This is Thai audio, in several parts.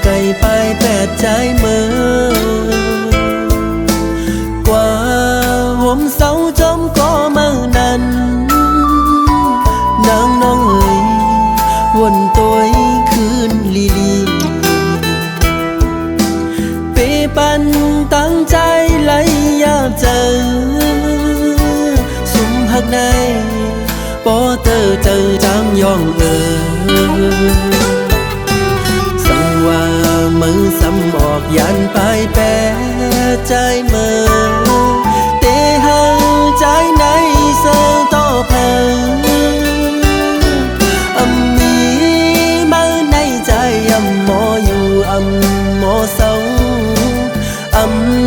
ไกลไปแปดใจเมื่อกว่าห่มเสาจมก็เมื่อนั้นนางน้องเอ๋ยวนตัวคืนลีลีเปปันตั้งใจไหลยาบเจอสุมหักในปอเตอเจอจางยองสังว่ามือซ้ำออกยันไปแปะใจเมื่อเตหังใจในเสือต่อเพออำมีมือในใจอำหมออยู่อำหมอเศร้าอ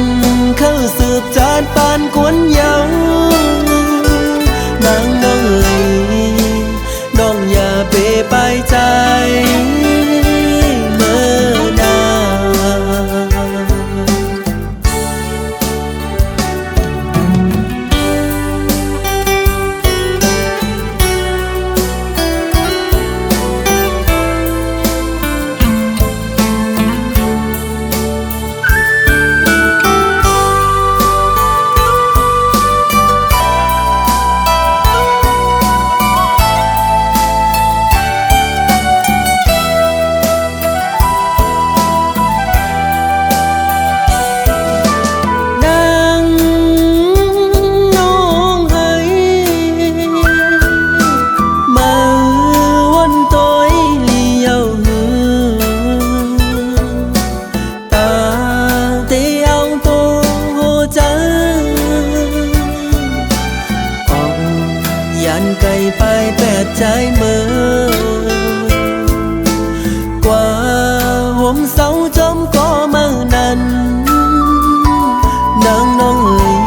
ำเข้าสืบจานปานกวนเยานางน้องเอ๋ยน้องอย่าเปไปใจเมื่อนาไกลไปแปดใจเมื่อกว่าห่มเสาจมก็เมื่อนั้นนางน้องเอ๋ย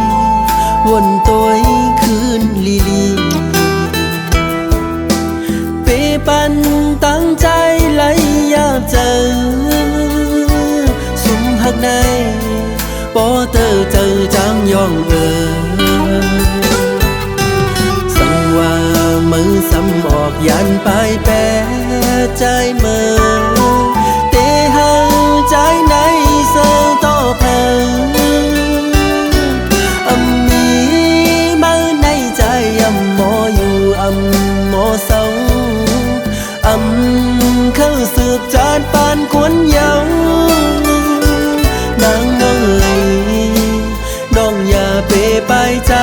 วนตัวคืนลีลีเปปันตั้งใจไหลยาบเจอสุมหักในปอเตอเจอจางยองมือซ้ำออกยันไปแปะใจเมื่อเตหังใจในเสือต่อเพออำมีมือในใจอำหมออยู่อำหมอเศร้าอำเข้าสืบจานปานกวนเยานางน้องเอ๋ยน้องอย่าเปไปใจ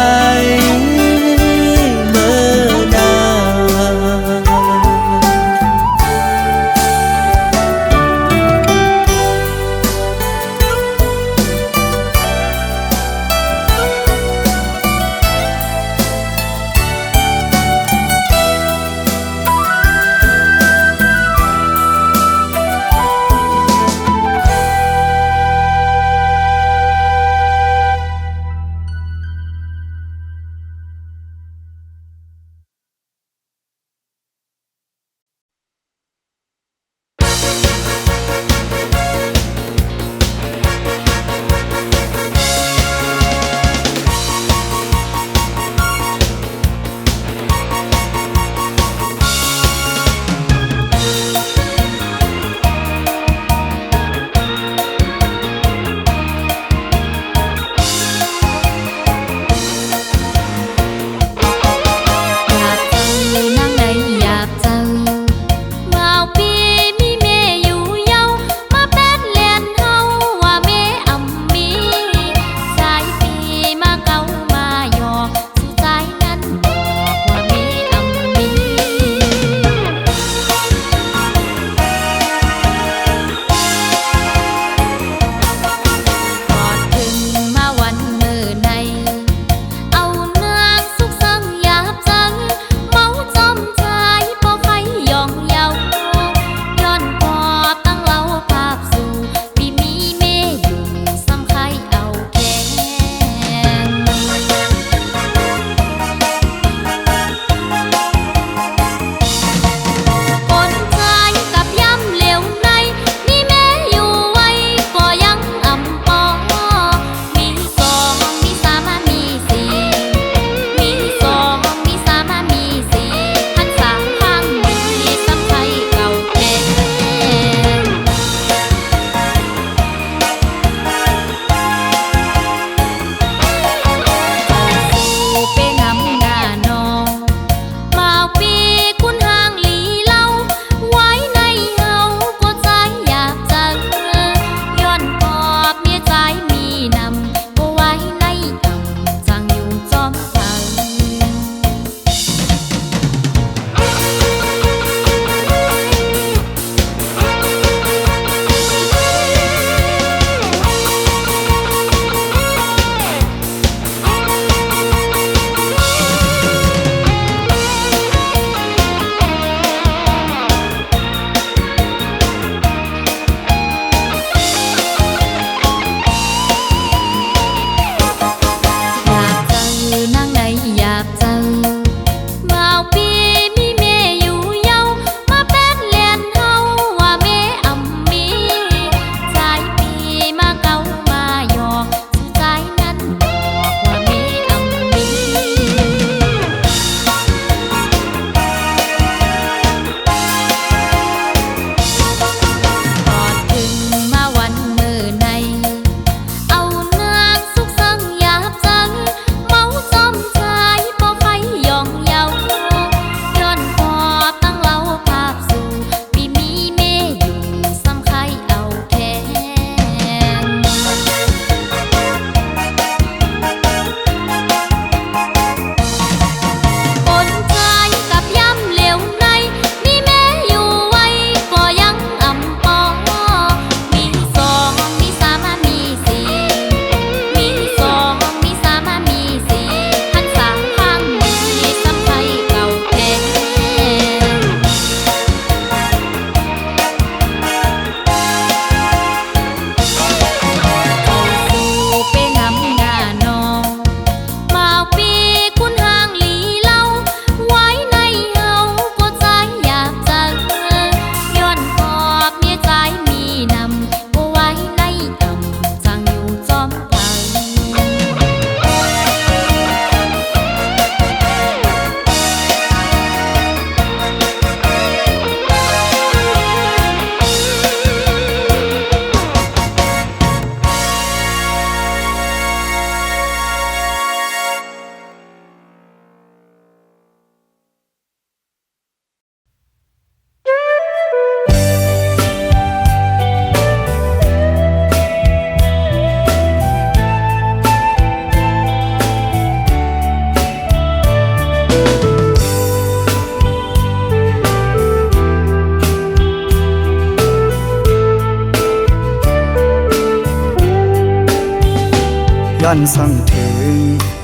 ย้อนส่องถึง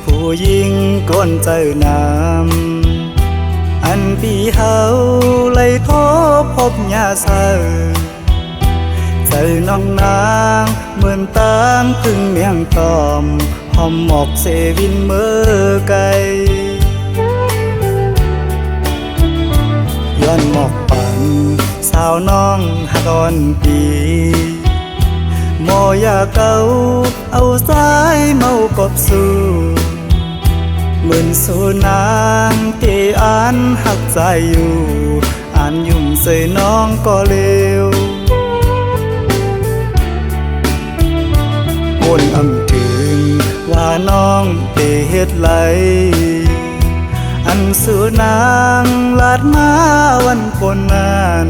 ผู้หญิงก้นเจอน้ำอันปีเฮาไล่โทพบยาเสาเจอน้องนางเหมือนตามพึ่งเมียงตอมหอมหมอกเสวินเมื่อไกลย้อนหมอกปันสาวน้องหักอ่อนปีโมอยากเก่าเอาสายเมากบสู่เหมือนสูนางที่อ่านหักใจอยู่อ่านยุ่มใส่น้องก็เลววนอำถึงว่าน้องเตเฮ็ดไหลอันสูนางลาดมาวันปนนาน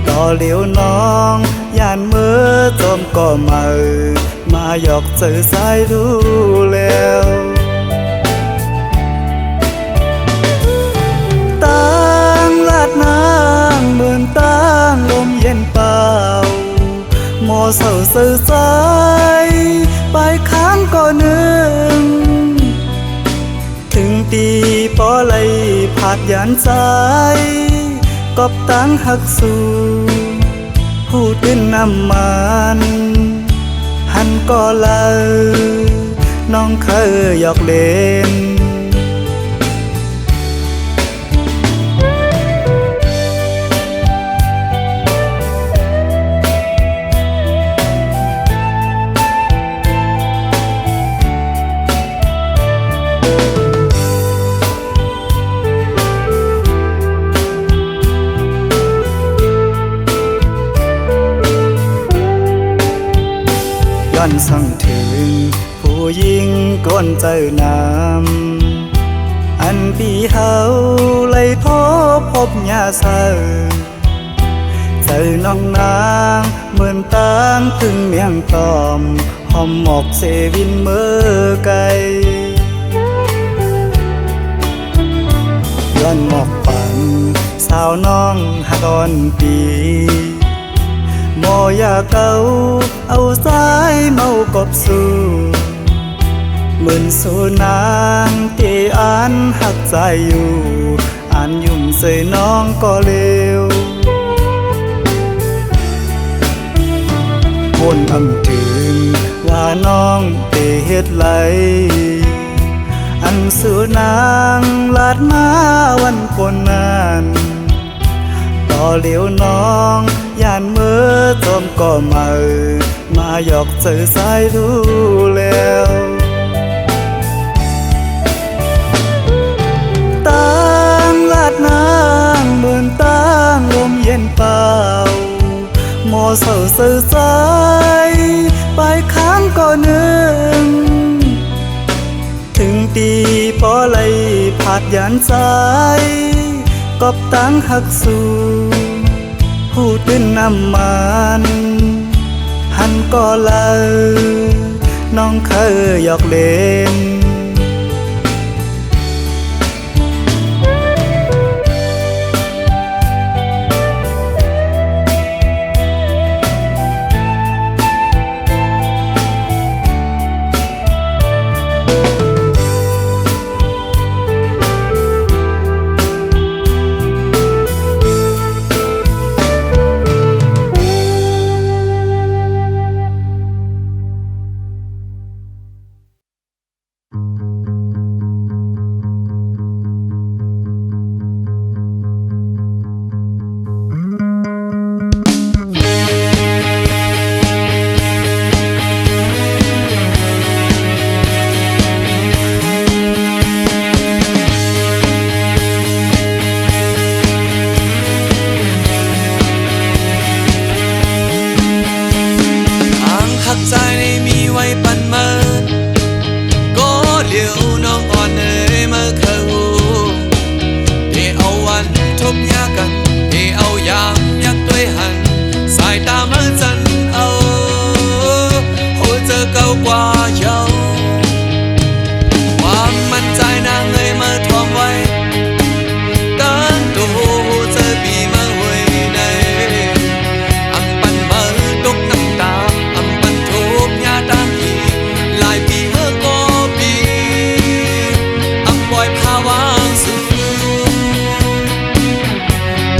ต่อเหลียวน้องย่านเมื่อจอมก็มาหยอกเจอสายดูแล้วต่างลาดนางเหมือนต่างลมเย็นเปล่าหมอเศร้าสื่อใจไปค้างก็นึงถึงตีปอไหลผาดยานใจกบตั้งหักสู่ผู้ตื่นน้ำมันหันก็เลยน้องเคยหยอกเล่นย้อนส่องถึงผู้หญิงก้นเจอน้ำอันปีเฮาไล่โทพบยาเสาเจอน้องนางเหมือนตามพึ่งเมียงตอมหอมหมอกเสวินเมื่อไกลย้อนหมอกปันสาวน้องหักอ่อนปีโมอยากเก่าเอาสายเมากบสู่เหมือนสูนางที่อ่านหักใจอยู่อ่านยุ่มใส่น้องก็เลววนอำถึงว่าน้องเตเฮ็ดไหลอันสูนางลาดมาวันปนนานต่อเหลียวน้องย่านเมื่อจอมก็มาหยอกเจอสายดูแล้วต่างลาดนางเหมือนต่างลมเย็นเปล่าหมอเศร้าสื่อใจไปค้างก็นึงถึงตีปอไหลผาดยานใจกบตั้งหักสู่ผู้ตื่นน้ำมันหันก็เลยน้องเคยหยอกเล่น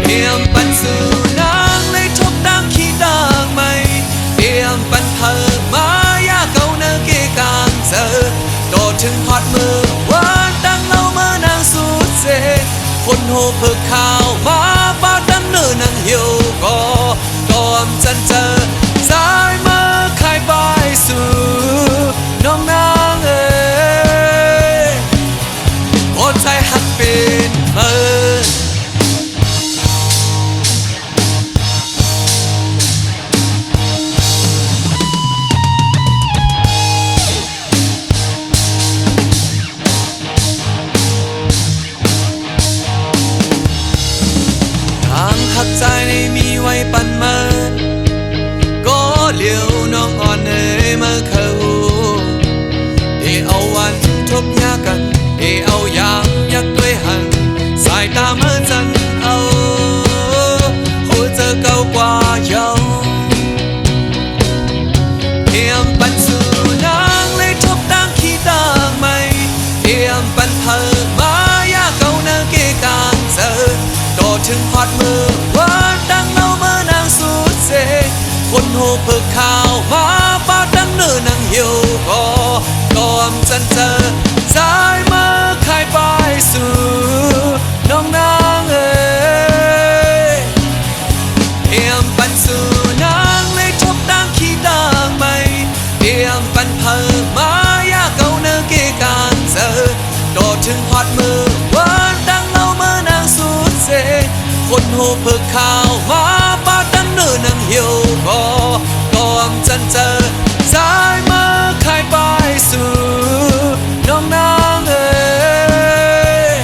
em bắn sự nắng lấy chốc đang khi đang mây em bắn thờ má ya câu nơ kia càng giờ đò chừng hot mưa quán đang lâu mơ nàng suốt dễคนโหเพิกข่าวมาบ้าดังเนื้อนังเหี่ยวก็อมจันเจอสายมาขายบายสู่น้องนางเอ๋ยโอดใจหักเป็นเมินหักใจในมีไว้ปันมาก็เหลียวน้องอ่อนเอ๋ยมาเข้าได้เอาวันทบยากันได้เอายางยักด้วยหันสายตาเมื่อจันเอาหัวเจอเก่ากว่าเยาเทียมปันสู่นางเลยทบดังขี้ดังไม่เทียมปันเธอมายาเก่าเนื้อเกกางเจอต่อถึงฮอดมือดังเล่าเมื่อนางสุดเสคนโหเพิกข่าวมาป้าดังเนื้อนางเหี่ยวก็อมจันเจอสายมาขายบายสู่น้องนางเอ๋ยเอียมปันสู่นางเลยทบดังขี้ดังไม่เอียมปันเพิงมายาเก่าเนื้อเกกางเจอต่อถึงฮอดมือดังเล่าเมื่อนางสุดเสคนโหเพิกข่าวมาป้าดังเนื้อนางเหี่ยวก็อมจันเจอสายมาขายบายสู่น้องนางเอ๋ย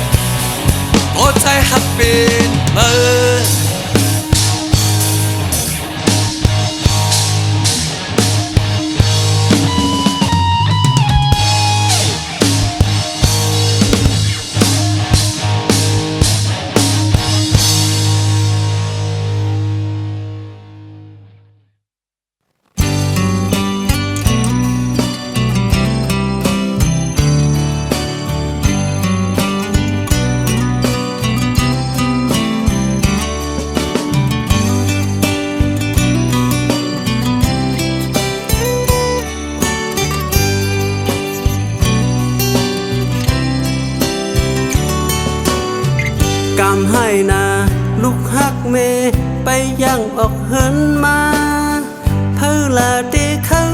โอดใจหักเป็นเมินกำให้นาลูกฮักเมไปยังออกเหินมาเพื่อลาเดเขา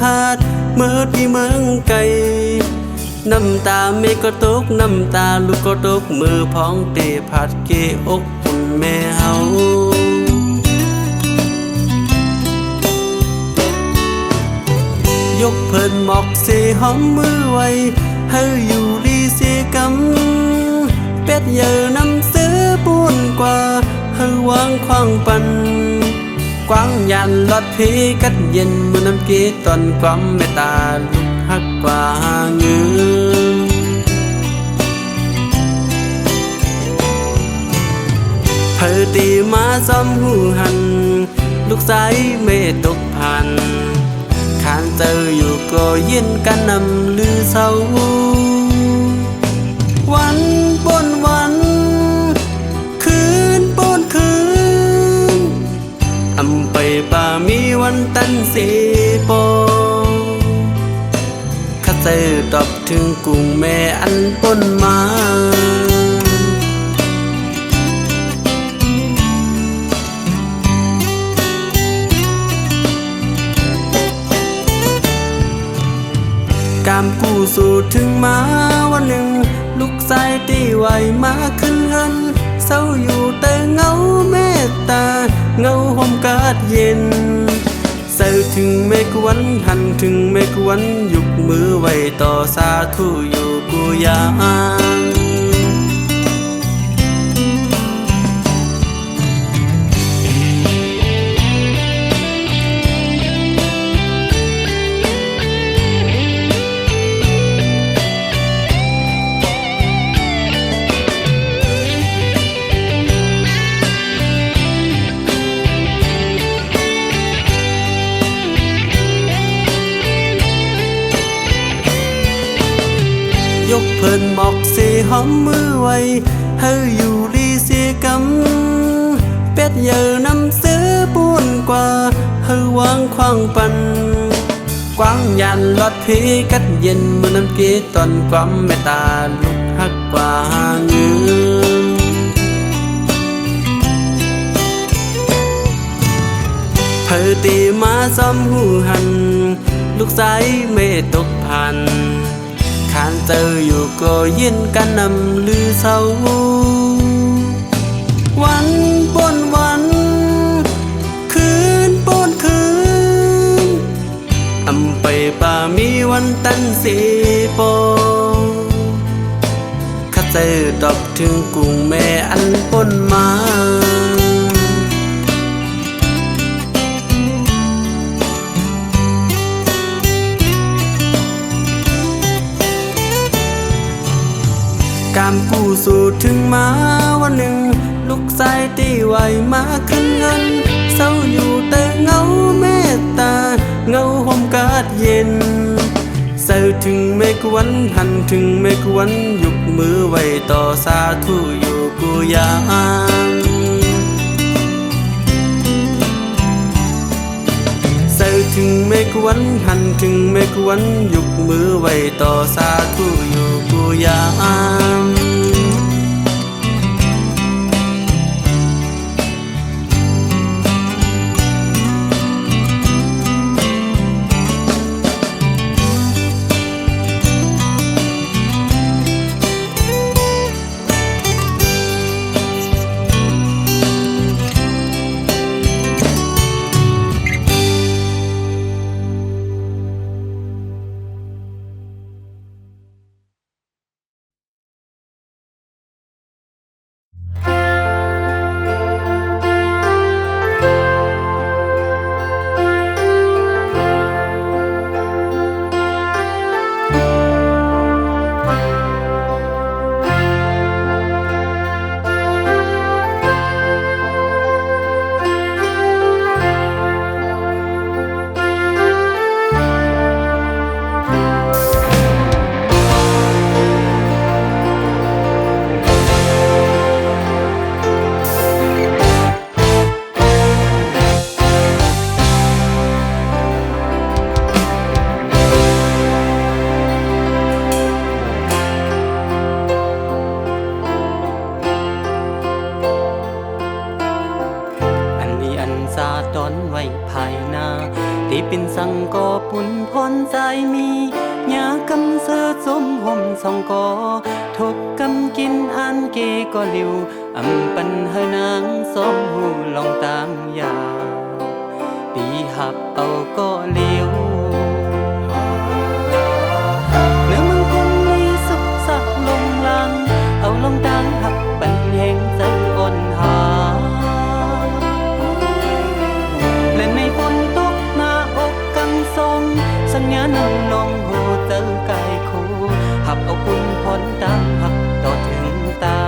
พาดเมื่อที่เมืองไกลน้ำตาเมก็ตกน้ำตาลูกก็ตกมือพ้องเตพัดเกอกคุณแม่เฮายกเพิ่นหมอกเสหอมมือไว้เฮาอยู่ดีเสียกำเป็ดเยอะน้ำซื้อปูนกว่าเฮาวางควางปันกวางยันลอดพีกัดเย็นมือน้ำกีตอนความเมตตาลูกฮักกว่าเงือเธอตีมาซ้อมหูหันลูกสายไม่ตกพันขานเจออยู่ก็ยินกันนำลือเศร้าวันบนวันคืนบนคืนอำไปป่ามีวันตันสีโปข้าเจอตอบถึงกุ้งแม่อันปนมากามกู้สู่ถึงมาวันหนึ่งลูกชายตีไหวมาขึ้นเฮินเศร้าอยู่แต่เงาเมตตาเงาห่มกาดเย็นเศร้าถึงไม่กวนหันถึงไม่กวนยุกมือไว้ต่อสาธุอยู่กูยานยกเพิ่นหมอกเสหอมมือไว้เฮาอยู่ดีเสียกำ ดเยอะนำซื้อปูนกว่าให้วางควางปันกว้างยันลอดพีกัดเย็นมือน้ำกีตอนความเมตตาลุกหักกว่าเงินเพอตีมาซ้อมหูหันลูกสายไม่ตกพันขานเจออยู่ก็ยินกันนำลือเศร้าวันบนวันคืนบนคืนอำไปป่ามีวันตันสีโปข้าเจอตอบถึงกุ้งแม่อันปนมากามกู้สู่ถึงมาวันหนึ่งลูกชายตีไหวมาขึ้นเงินเศร้าอยู่แต่เงาเมตตาเงาห่มกาดเย็นเศร้าถึงไม่กวนหันถึงไม่กวนยกมือไว้ต่อสาธุอยู่กูยามเศร้าถึงไม่กวนหันถึงไม่กวนยกมือไว้ต่อสาธุอยู่กูยามที่เป็นสังกอปุ่นพรใจมียากำเสือสมห่มสองกอทบกำกินอันเกก็ลิวอำปันเฮนางสมหูลองตามยาปีหับเอาก็เลี้ยวเนื้อมังคุดมีสุขสักลงลังเอาลงดังหับปันแห่งใจอ่อนหาและในฝนตกหน้าอกกังทรงสัญญาณนองโหเจอกายคู่หับเอาคุณพ้นตามหักต่อถึงตา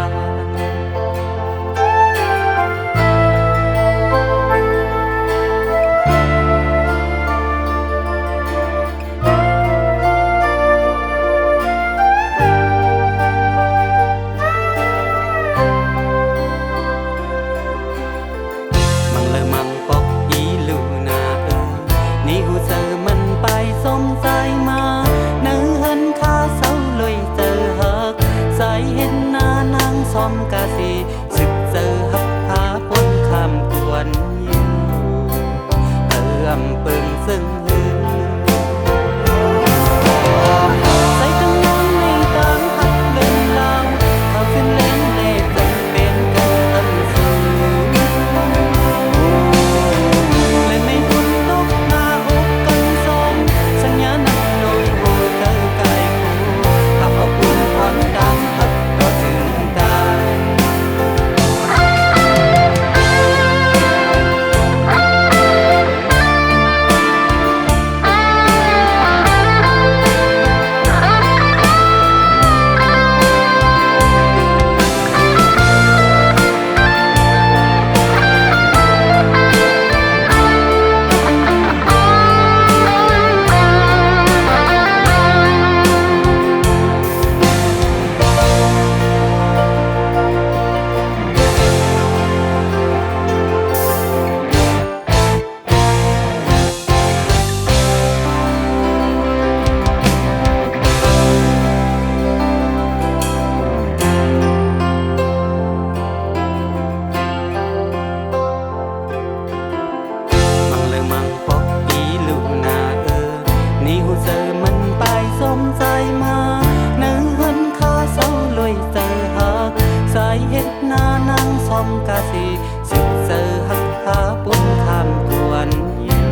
องกาสีสึกเซอหักพาปุ้นคำทวนอยู่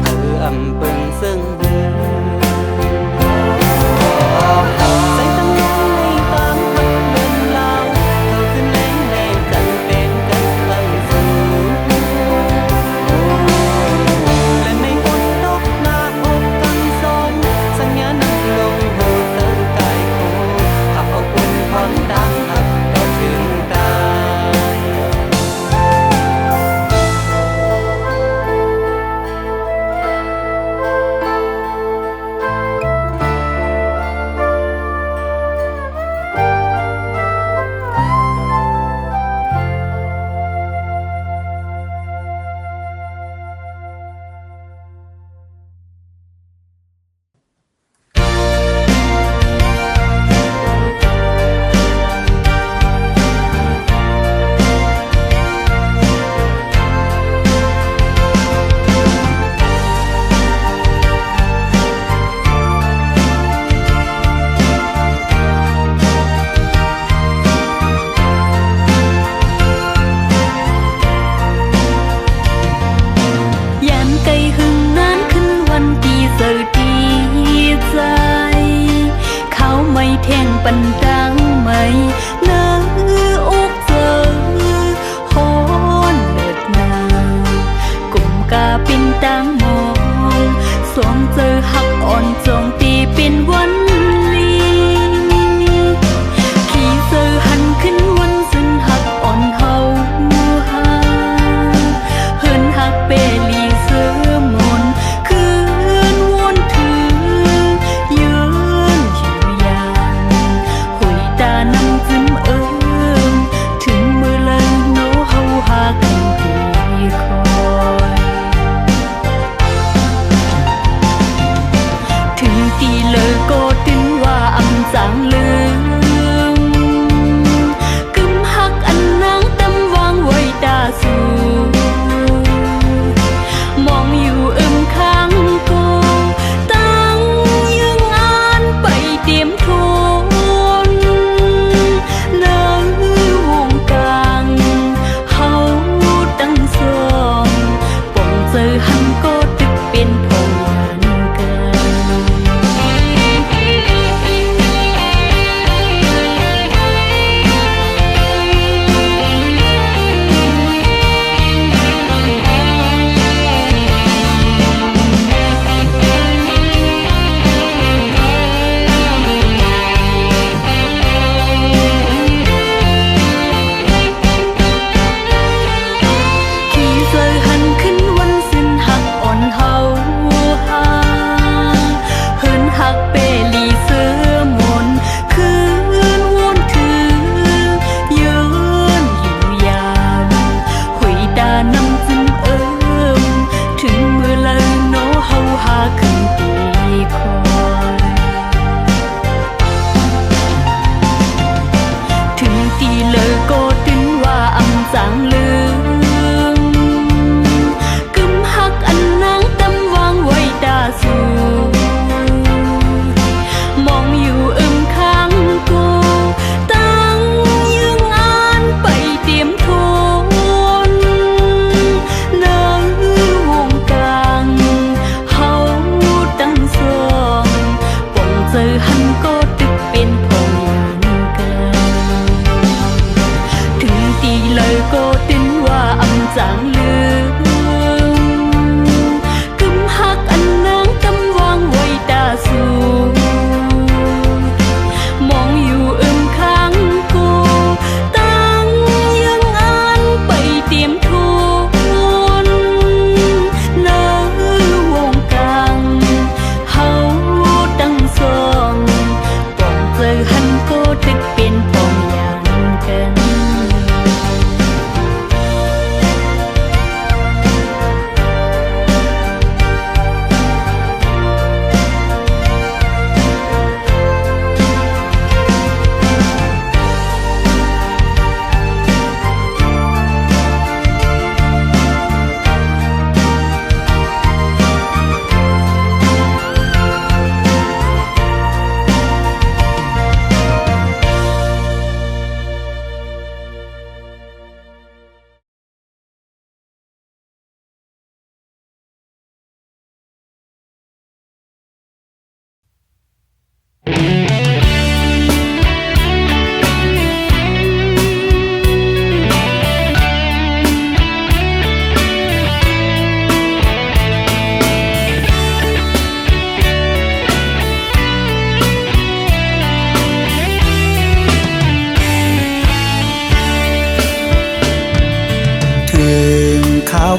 คืออำเปิงซึ่งหือใส่ตั้งน้องในตามหักเดินลาวเธอขึ้นแรงในจันเป็นกันลังสูงและในฝนตกหน้าอกกันทรงสัญญานักลงหูเติมกายคู่หักเอาอุ่นพรดังหักก็ถึงตาย เ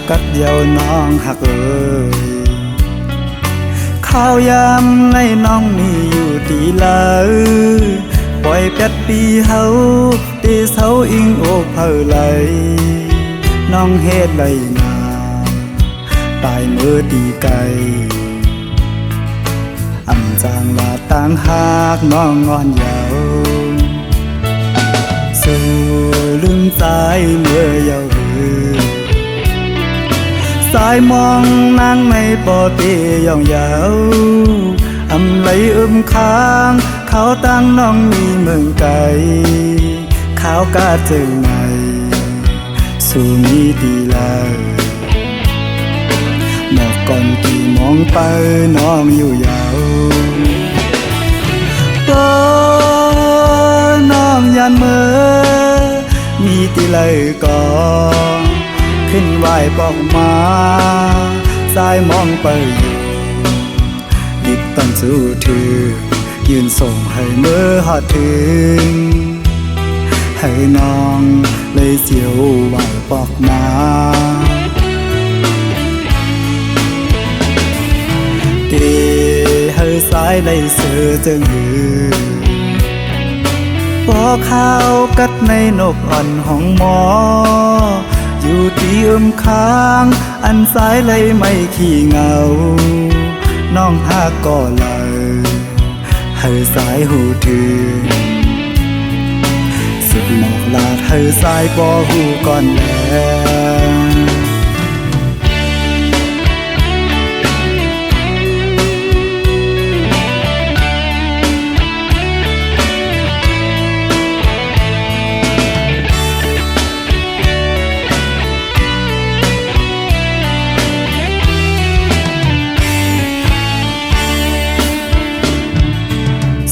กัดเดียวน้องหักเอ้ยข้าวยำในน้องมีอยู่ตีลาปล่อยแปดปีเฮาตีเสาอิงโอกเผอไหลน้องเฮ็ดไหลนาตายเมื่อตีไกลอำจางลาต่างหากน้องงอนยาวสู่ลืมใจเมื่อเยาว์สายมองนางในปอเตียองยาวอำไหลค้างเขาตั้งน้องมีเมืองไกลเขากาเจอไงสู่มีดีลาหมอกก่อนกี่มองไปน้องอยู่ยาวก็น้องยันเมื่อมีตีเลยก่อนขึ้นไหวปอกมาสายมองไปอยู่ดิบตันสู้ถือยืนส่งให้เมื่อหอดถึงให้น้องเลยเสียวไหวปอกมาเดให้สายเลยเสือจึงหือปอข้าวกัดในนกอ่อนของหมออยู่ที่ค้างอันสายเลยไม่ขี้เหงาน้องหากก็เลยให้สายหูถึงสิบหมอกลาดให้สายปอหูก่อนแล้ว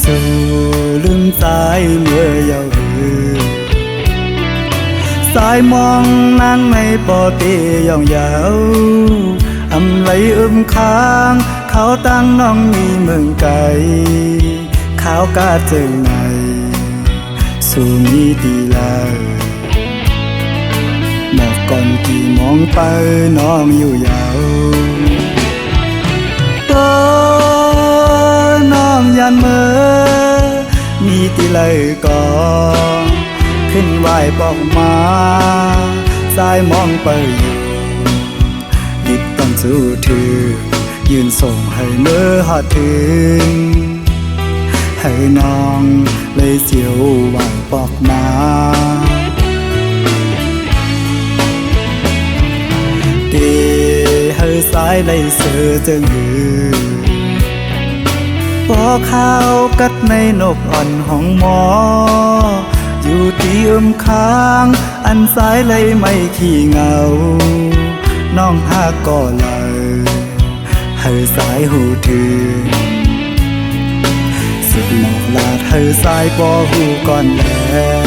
สู่ลืมสายเมื่อเยาว์สายมองนางในปอเตียองยาวอำไหลค้างเขาตั้งน้องมีเมืองไกลเขากาเจอไงสู่มีดีลาหมอกก่อนกี่มองไปน้องอยู่ยาวก็น้องยันเมื่อมีตีเลยก่อนขึ้นไหวปอกมาสายมองไปอยู่ดิบต้องสู้ถือยืนส่งให้เมื่อหอดถึงให้น้องเลยเสียวไหวปอกมาเดให้สายเลยเสือจึงหือปอข้าวกัดในนกอ่อนของหมออยู่ที่ค้างอันสายเลยไม่ขี้เหงาน้องหากก็เลยให้สายหูถึงสิบหมอกลาดให้สายปอหูก่อนแล้ว